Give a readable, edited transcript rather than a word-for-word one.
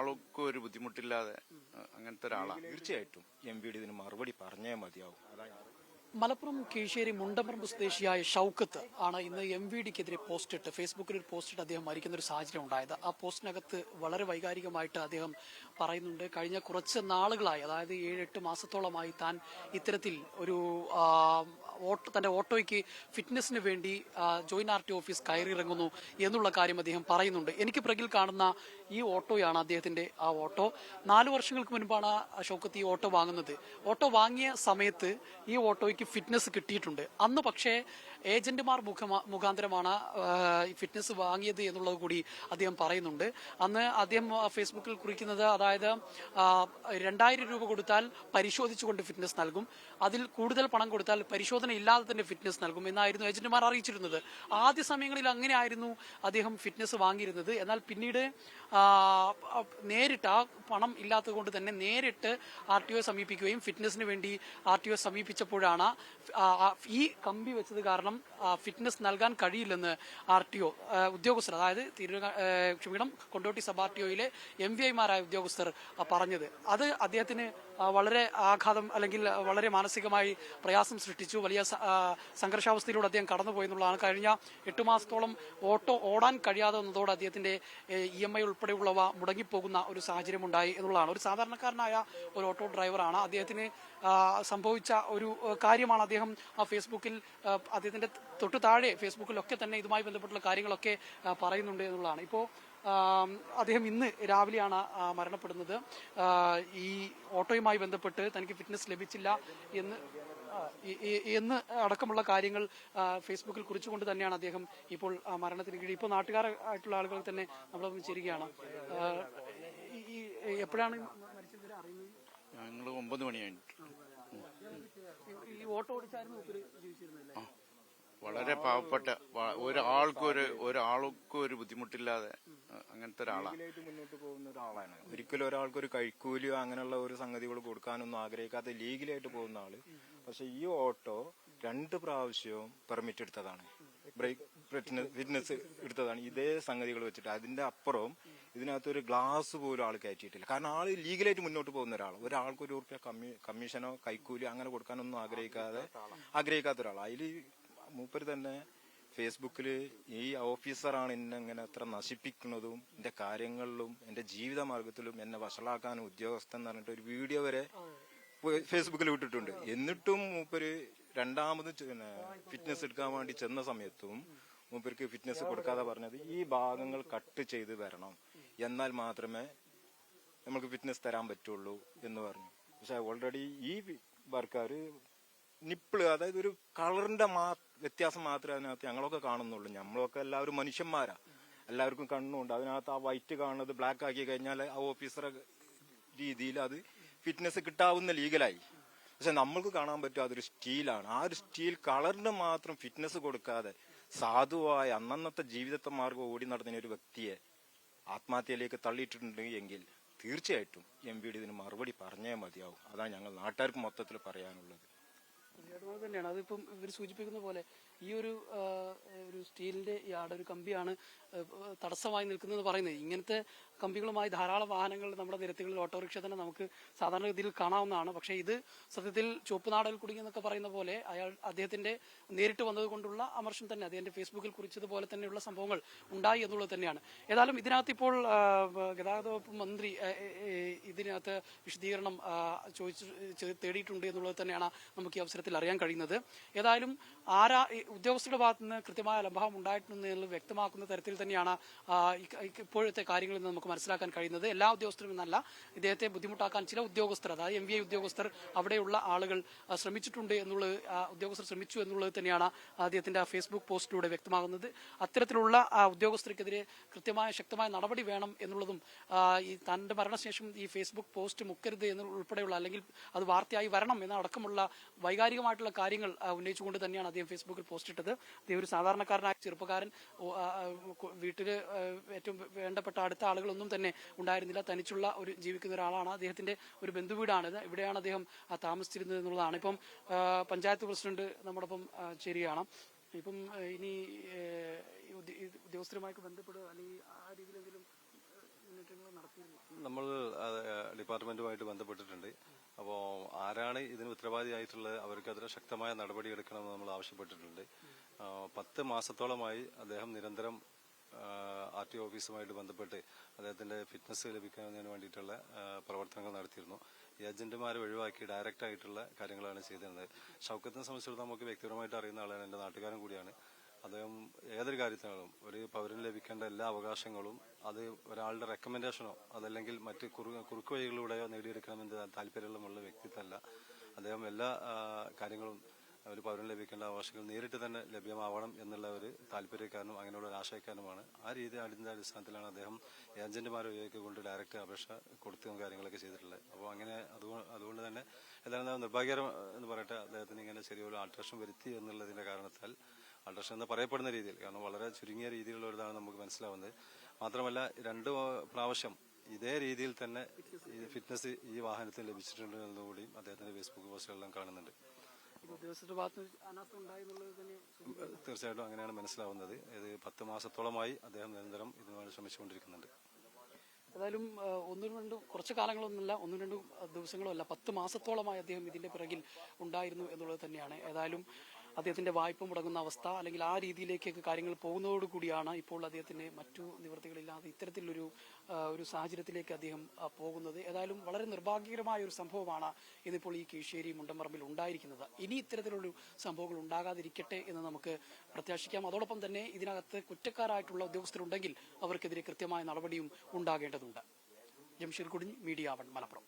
ഒരാൾക്കും ഒരു ബുദ്ധിമുട്ടില്ലാതെ അങ്ങനത്തെ ഒരാളാണ്. തീർച്ചയായിട്ടും MVD ഇതിന് മറുപടി പറഞ്ഞേ മതിയാവും. മലപ്പുറം കീഴ്ശ്ശേരി മുണ്ടമ്പറമ്പ് സ്വദേശിയായ ഷൗക്കത്ത് ആണ് ഇന്ന് MVDക്കെതിരെ പോസ്റ്റിട്ട് ഫേസ്ബുക്കിൽ ഒരു പോസ്റ്റിട്ട് അദ്ദേഹം മരിക്കുന്ന ഒരു സാഹചര്യം ഉണ്ടായത്. ആ പോസ്റ്റിനകത്ത് വളരെ വൈകാരികമായിട്ട് അദ്ദേഹം പറയുന്നുണ്ട്, കഴിഞ്ഞ കുറച്ച് നാളുകളായി, അതായത് 7-8 മാസത്തോളമായി താൻ ഇത്തരത്തിൽ ഒരു തന്റെ ഓട്ടോയ്ക്ക് ഫിറ്റ്നസിന് വേണ്ടി ജോയിന്റ് RTO ഓഫീസ് കയറിയിറങ്ങുന്നു എന്നുള്ള കാര്യം അദ്ദേഹം പറയുന്നുണ്ട്. എനിക്ക് പിറകിൽ കാണുന്ന ഈ ഓട്ടോയാണ് അദ്ദേഹത്തിന്റെ ആ ഓട്ടോ. 4 വർഷങ്ങൾക്ക് മുൻപാണ് ഷൗക്കത്ത് ഈ ഓട്ടോ വാങ്ങുന്നത്. ഓട്ടോ വാങ്ങിയ സമയത്ത് ഈ ഓട്ടോയ്ക്ക് ഫിറ്റ്നസ് കിട്ടിയിട്ടുണ്ട്. അന്ന് പക്ഷേ ഏജന്റുമാർ മുഖാന്തരമാണ് ഫിറ്റ്നസ് വാങ്ങിയത് എന്നുള്ളത് കൂടി അദ്ദേഹം പറയുന്നുണ്ട്. അന്ന് അദ്ദേഹം ഫേസ്ബുക്കിൽ കുറിക്കുന്നത്, അതായത് 2000 രൂപ കൊടുത്താൽ പരിശോധിച്ചുകൊണ്ട് ഫിറ്റ്നസ് നൽകും, അതിൽ കൂടുതൽ പണം കൊടുത്താൽ പരിശോധന ഇല്ലാതെ തന്നെ ഫിറ്റ്നസ് നൽകും എന്നായിരുന്നു ഏജന്റുമാർ അറിയിച്ചിരുന്നത്. ആദ്യ സമയങ്ങളിൽ അങ്ങനെയായിരുന്നു അദ്ദേഹം ഫിറ്റ്നസ് വാങ്ങിയിരുന്നത്. എന്നാൽ പിന്നീട് നേരിട്ട്, ആ പണം ഇല്ലാത്തത് കൊണ്ട് തന്നെ നേരിട്ട് RTO സമീപിക്കുകയും ഫിറ്റ്നസിന് വേണ്ടി RTO സമീപിച്ചപ്പോഴാണ് ഈ കമ്പി വെച്ചത് കാരണം ഫിറ്റ്നസ് നൽകാൻ കഴിയില്ലെന്ന് RTO ഉദ്യോഗസ്ഥർ, അതായത് കൊണ്ടോട്ടി സബ് RTOയിലെ MVIമാരായ ഉദ്യോഗസ്ഥർ പറഞ്ഞത്. അത് അദ്ദേഹത്തിന് വളരെ ആഘാതം, അല്ലെങ്കിൽ വളരെ മാനസികമായി പ്രയാസം സൃഷ്ടിച്ചു. വലിയ സംഘർഷാവസ്ഥയിലൂടെ അദ്ദേഹം കടന്നുപോയി എന്നുള്ളതാണ്. കഴിഞ്ഞ 8 മാസത്തോളം ഓട്ടോ ഓടാൻ കഴിയാതെ വന്നതോടെ അദ്ദേഹത്തിന്റെ EMI ഉൾപ്പെടെയുള്ളവ മുടങ്ങിപ്പോകുന്ന ഒരു സാഹചര്യം ഉണ്ടായി എന്നുള്ളതാണ്. ഒരു സാധാരണക്കാരനായ ഒരു ഓട്ടോ ഡ്രൈവറാണ്. അദ്ദേഹത്തിന് സംഭവിച്ച ഒരു കാര്യമാണ് അദ്ദേഹം ഫേസ്ബുക്കിൽ, അദ്ദേഹത്തിന്റെ തൊട്ടു താഴെ ഫേസ്ബുക്കിലൊക്കെ തന്നെ ഇതുമായി ബന്ധപ്പെട്ടുള്ള കാര്യങ്ങളൊക്കെ പറയുന്നുണ്ട് എന്നുള്ളതാണ്. ഇപ്പോൾ അദ്ദേഹം ഇന്ന് രാവിലെയാണ് മരണപ്പെടുന്നത്. ഈ ഓട്ടോയുമായി ബന്ധപ്പെട്ട് തനിക്ക് ഫിറ്റ്നസ് ലഭിച്ചില്ല എന്ന് അടക്കമുള്ള കാര്യങ്ങൾ ഫേസ്ബുക്കിൽ കുറിച്ചുകൊണ്ട് തന്നെയാണ് അദ്ദേഹം ഇപ്പോൾ മരണത്തിന് കീഴിൽ. ഇപ്പോൾ നാട്ടുകാരായിട്ടുള്ള ആളുകൾ തന്നെ നമ്മളൊന്ന് ചേരുകയാണ്. എപ്പോഴാണ് മരിച്ചത് അറിയുന്നത്? ഞങ്ങൾ 9 മണിയായി. ഈ ഓട്ടോ ഓടിച്ചായിരുന്നു ജീവിച്ചിരുന്നല്ലേ? വളരെ പാവപ്പെട്ട, ഒരാൾക്കും ഒരു ബുദ്ധിമുട്ടില്ലാതെ അങ്ങനത്തെ ഒരാളാണ്. മുന്നോട്ട് പോകുന്ന ഒരാളാണ്. ഒരിക്കലും ഒരാൾക്ക് ഒരു കൈക്കൂലിയോ അങ്ങനെയുള്ള ഒരു സംഗതികൾ കൊടുക്കാനൊന്നും ആഗ്രഹിക്കാതെ ലീഗലായിട്ട് പോകുന്ന ആള്. പക്ഷെ ഈ ഓട്ടോ 2 പ്രാവശ്യവും പെർമിറ്റ് എടുത്തതാണ്, ഫിറ്റ്നസ് എടുത്തതാണ്, ഇതേ സംഗതികൾ വെച്ചിട്ട്. അതിന്റെ അപ്പുറം ഇതിനകത്തൊരു ഗ്ലാസ് പോലും ആൾ കയറ്റിയിട്ടില്ല. കാരണം ആള് ലീഗലായിട്ട് മുന്നോട്ട് പോകുന്ന ഒരാൾക്ക് ₹1 കമ്മീഷനോ കൈക്കൂലിയോ അങ്ങനെ കൊടുക്കാനൊന്നും ആഗ്രഹിക്കാത്ത ഒരാൾ. അതിൽ മൂപ്പര് തന്നെ ഫേസ്ബുക്കില് ഈ ഓഫീസറാണ് എന്നെ ഇങ്ങനെ അത്ര നശിപ്പിക്കുന്നതും എന്റെ കാര്യങ്ങളിലും എന്റെ ജീവിത മാർഗത്തിലും എന്നെ വഷളാക്കാനും ഉദ്യോഗസ്ഥൻ എന്ന് പറഞ്ഞിട്ട് ഒരു വീഡിയോ വരെ ഫേസ്ബുക്കിൽ വിട്ടിട്ടുണ്ട്. എന്നിട്ടും മൂപ്പര് രണ്ടാമത് ഫിറ്റ്നസ് എടുക്കാൻ വേണ്ടി ചെന്ന സമയത്തും മൂപ്പർക്ക് ഫിറ്റ്നസ് കൊടുക്കാതെ പറഞ്ഞത് ഈ ഭാഗങ്ങൾ കട്ട് ചെയ്ത് വരണം, എന്നാൽ മാത്രമേ നമുക്ക് ഫിറ്റ്നസ് തരാൻ പറ്റുള്ളൂ എന്ന് പറഞ്ഞു. പക്ഷെ ഓൾറെഡി ഈ വർക്കാര് നിപ്പിള്, അതായത് ഒരു കളറിന്റെ വ്യത്യാസം മാത്രമേ അതിനകത്ത് ഞങ്ങളൊക്കെ കാണുന്നുള്ളൂ. നമ്മളൊക്കെ എല്ലാവരും മനുഷ്യന്മാരാ, എല്ലാവർക്കും കണ്ണുണ്ട്. അതിനകത്ത് ആ വൈറ്റ് കാണുന്നത് ബ്ലാക്ക് ആക്കി കഴിഞ്ഞാൽ ആ ഓഫീസറെ രീതിയിൽ അത് ഫിറ്റ്നസ് കിട്ടാവുന്ന ലീഗലായി. പക്ഷെ നമ്മൾക്ക് കാണാൻ പറ്റും അതൊരു സ്റ്റീലാണ്. ആ ഒരു സ്റ്റീൽ കളറിന് മാത്രം ഫിറ്റ്നസ് കൊടുക്കാതെ സാധുവായ അന്നന്നത്തെ ജീവിതത്തെ മാർഗം ഓടി നടത്തുന്ന ഒരു വ്യക്തിയെ ആത്മഹത്യയിലേക്ക് തള്ളിയിട്ടുണ്ട് എങ്കിൽ തീർച്ചയായിട്ടും MVD ഇതിന് മറുപടി പറഞ്ഞേ മതിയാവും. അതാണ് ഞങ്ങൾ നാട്ടുകാർക്ക് മൊത്തത്തിൽ പറയാനുള്ളത്. അതുപോലെ തന്നെയാണ്. അതിപ്പം ഇവർ സൂചിപ്പിക്കുന്ന പോലെ ഈ ഒരു സ്റ്റീലിന്റെ ഒരു കമ്പിയാണ് തടസ്സമായി നിൽക്കുന്നത് പറയുന്നത്. ഇങ്ങനത്തെ കമ്പികളുമായി ധാരാളം വാഹനങ്ങൾ നമ്മുടെ നിരത്തുകളിൽ, ഓട്ടോറിക്ഷ തന്നെ നമുക്ക് സാധാരണഗതിയിൽ കാണാവുന്നതാണ്. പക്ഷേ ഇത് സത്യത്തിൽ ചുവപ്പ് നാടൽ കുടുങ്ങി എന്നൊക്കെ പറയുന്ന പോലെ അദ്ദേഹത്തിന്റെ നേരിട്ട് വന്നത് കൊണ്ടുള്ള അമർഷം തന്നെ അദ്ദേഹത്തിന്റെ ഫേസ്ബുക്കിൽ കുറിച്ചതുപോലെ തന്നെയുള്ള സംഭവങ്ങൾ ഉണ്ടായി എന്നുള്ളത് തന്നെയാണ്. ഏതായാലും ഇതിനകത്ത് ഇപ്പോൾ ഗതാഗത വകുപ്പ് മന്ത്രി ഇതിനകത്ത് വിശദീകരണം തേടിയിട്ടുണ്ട് എന്നുള്ളത് തന്നെയാണ് നമുക്ക് ഈ അവസരത്തിൽ അറിയാൻ കഴിയുന്നത്. ഏതായാലും ഉദ്യോഗസ്ഥരുടെ ഭാഗത്തു നിന്ന് കൃത്യമായ അലംഭാവം ഉണ്ടായിട്ടുണ്ടെന്നുള്ളത് വ്യക്തമാക്കുന്ന തരത്തിൽ തന്നെയാണ് ഇപ്പോഴത്തെ കാര്യങ്ങളിൽ നിന്ന് നമുക്ക് മനസ്സിലാക്കാൻ കഴിയുന്നത്. എല്ലാ ഉദ്യോഗസ്ഥരും എന്നല്ല, ഇദ്ദേഹത്തെ ബുദ്ധിമുട്ടാക്കാൻ ചില ഉദ്യോഗസ്ഥർ, അതായത് MVI ഉദ്യോഗസ്ഥർ, അവിടെയുള്ള ആളുകൾ ശ്രമിച്ചിട്ടുണ്ട് എന്നുള്ളത്, ഉദ്യോഗസ്ഥർ ശ്രമിച്ചു എന്നുള്ളത് തന്നെയാണ് അദ്ദേഹത്തിന്റെ ഫേസ്ബുക്ക് പോസ്റ്റിലൂടെ വ്യക്തമാകുന്നത്. അത്തരത്തിലുള്ള ഉദ്യോഗസ്ഥർക്കെതിരെ കൃത്യമായ ശക്തമായ നടപടി വേണം എന്നുള്ളതും, ഈ തന്റെ മരണശേഷം ഈ ഫേസ്ബുക്ക് പോസ്റ്റ് മുക്കരുത് ഉൾപ്പെടെയുള്ള, അല്ലെങ്കിൽ അത് വാർത്തയായി വരണം എന്നടക്കമുള്ള വൈകാരികമായിട്ടുള്ള കാര്യങ്ങൾ ഉന്നയിച്ചുകൊണ്ട് തന്നെയാണ് അദ്ദേഹം ഫേസ്ബുക്കിൽ പോസ്റ്റ് ഇട്ടത്. അദ്ദേഹം ഒരു സാധാരണക്കാരനായ ചെറുപ്പക്കാരൻ, വീട്ടില് ഏറ്റവും വേണ്ടപ്പെട്ട അടുത്ത ആളുകളൊന്നും തന്നെ ഉണ്ടായിരുന്നില്ല, തനിച്ചുള്ള ഒരു ജീവിക്കുന്ന ഒരാളാണ്. അദ്ദേഹത്തിന്റെ ഒരു ബന്ധുവീടാണിത്, ഇവിടെയാണ് അദ്ദേഹം താമസിച്ചിരുന്നത് എന്നുള്ളതാണ്. ഇപ്പം പഞ്ചായത്ത് പ്രസിഡന്റ് നമ്മോടൊപ്പം ചേരുകയാണ്. ഇപ്പം ഇനി ഉദ്യോഗസ്ഥരുമായി ബന്ധപ്പെടുക അല്ലെങ്കിൽ ആ രീതിയിലെങ്കിലും മുന്നേറ്റങ്ങൾ നടത്തിയിരുന്നു? നമ്മൾ ഡിപ്പാർട്ട്മെന്റുമായിട്ട് ബന്ധപ്പെട്ടിട്ടുണ്ട്. അപ്പോൾ ആരാണ് ഇതിന് ഉത്തരവാദിയായിട്ടുള്ളത് അവർക്കെതിരെ ശക്തമായ നടപടി എടുക്കണമെന്ന് നമ്മൾ ആവശ്യപ്പെട്ടിട്ടുണ്ട്. 10 മാസത്തോളമായി അദ്ദേഹം നിരന്തരം RTO ഓഫീസുമായിട്ട് ബന്ധപ്പെട്ട് അദ്ദേഹത്തിന്റെ ഫിറ്റ്നസ് ലഭിക്കുന്നതിന് വേണ്ടിയിട്ടുള്ള പ്രവർത്തനങ്ങൾ നടത്തിയിരുന്നു. ഏജന്റുമാരെ ഒഴിവാക്കി ഡയറക്റ്റ് ആയിട്ടുള്ള കാര്യങ്ങളാണ് ചെയ്തിരുന്നത്. ഷൗക്കത്തിനെ സംബന്ധിച്ചിടത്തോളം നമുക്ക് വ്യക്തിപരമായിട്ട് അറിയുന്ന ആളാണ്, എന്റെ നാട്ടുകാരൻ കൂടിയാണ്. അദ്ദേഹം ഏതൊരു കാര്യത്തിനാലും ഒരു പൗരന് ലഭിക്കേണ്ട എല്ലാ അവകാശങ്ങളും അത് ഒരാളുടെ റെക്കമെൻഡേഷനോ അതല്ലെങ്കിൽ മറ്റ് കുറുക്ക് വഴികളിലൂടെയോ നേടിയെടുക്കണമെന്ന് താല്പര്യമുള്ള വ്യക്തിത്വമല്ല. അദ്ദേഹം എല്ലാ കാര്യങ്ങളും ഒരു പൗരന് ലഭിക്കേണ്ട അവകാശങ്ങൾ നേരിട്ട് തന്നെ ലഭ്യമാവണം എന്നുള്ള ഒരു താല്പര്യക്കാരനും അങ്ങനെയുള്ള ഒരു ആശയക്കാരനുമാണ്. അതിന്റെ അടിസ്ഥാനത്തിലാണ് അദ്ദേഹം ഏജന്റുമാരെ ഉപയോഗിക്കൊണ്ട് ഡയറക്റ്റ് അപേക്ഷ കൊടുത്തും കാര്യങ്ങളൊക്കെ ചെയ്തിട്ടുള്ളത്. അപ്പോൾ അങ്ങനെ അതുകൊണ്ട് തന്നെ എല്ലാവരും നിർഭാഗ്യകരം എന്ന് പറയട്ടെ, അദ്ദേഹത്തിന് ഇങ്ങനെ ചെറിയൊരു ആൾട്രേഷൻ വരുത്തി എന്നുള്ളതിന്റെ കാരണത്താൽ, ആൾട്രേഷൻ എന്ന് പറയപ്പെടുന്ന രീതിയിൽ, കാരണം വളരെ ചുരുങ്ങിയ രീതിയിലുള്ള ഒരിതാണ് നമുക്ക് മനസ്സിലാവുന്നത്. മാത്രമല്ല 2 പ്രാവശ്യം ഇതേ രീതിയിൽ തന്നെ ഈ ഫിറ്റ്നസ് ഈ വാഹനത്തിന് ലഭിച്ചിട്ടുണ്ട് എന്നുകൂടിയും അദ്ദേഹത്തിന്റെ ഫേസ്ബുക്ക് പോസ്റ്റുകളെല്ലാം കാണുന്നുണ്ട്. തീർച്ചയായിട്ടും അങ്ങനെയാണ് മനസ്സിലാവുന്നത്. ഇത് 10 മാസത്തോളമായി അദ്ദേഹം നിരന്തരം ഇതിനുവേണ്ടി ശ്രമിച്ചുകൊണ്ടിരിക്കുന്നുണ്ട്. ഏതായാലും കുറച്ചു കാലങ്ങളൊന്നുമല്ല, 1-2 ദിവസങ്ങളോ അല്ല, 10 മാസത്തോളമായി അദ്ദേഹം ഇതിന്റെ പിറകിൽ ഉണ്ടായിരുന്നു എന്നുള്ളത് തന്നെയാണ്. ഏതായാലും അദ്ദേഹത്തിന്റെ വായ്പ മുടങ്ങുന്ന അവസ്ഥ അല്ലെങ്കിൽ ആ രീതിയിലേക്കൊക്കെ കാര്യങ്ങൾ പോകുന്നതോടുകൂടിയാണ് ഇപ്പോൾ അദ്ദേഹത്തിന് മറ്റു നിവൃത്തികളില്ലാതെ ഇത്തരത്തിലൊരു സാഹചര്യത്തിലേക്ക് അദ്ദേഹം പോകുന്നത്. ഏതായാലും വളരെ നിർഭാഗ്യകരമായ ഒരു സംഭവമാണ് ഇതിപ്പോൾ ഈ കീഴ്ശ്ശേരി മുണ്ടംപറമ്പിൽ ഉണ്ടായിരിക്കുന്നത്. ഇനി ഇത്തരത്തിലൊരു സംഭവങ്ങൾ ഉണ്ടാകാതിരിക്കട്ടെ എന്ന് നമുക്ക് പ്രത്യാശിക്കാം. അതോടൊപ്പം തന്നെ ഇതിനകത്ത് കുറ്റക്കാരായിട്ടുള്ള ഉദ്യോഗസ്ഥരുണ്ടെങ്കിൽ അവർക്കെതിരെ കൃത്യമായ നടപടിയും ഉണ്ടാകേണ്ടതുണ്ട്. ജംഷീർ കുടിഞ്ഞ്, മീഡിയ 1, മലപ്പുറം.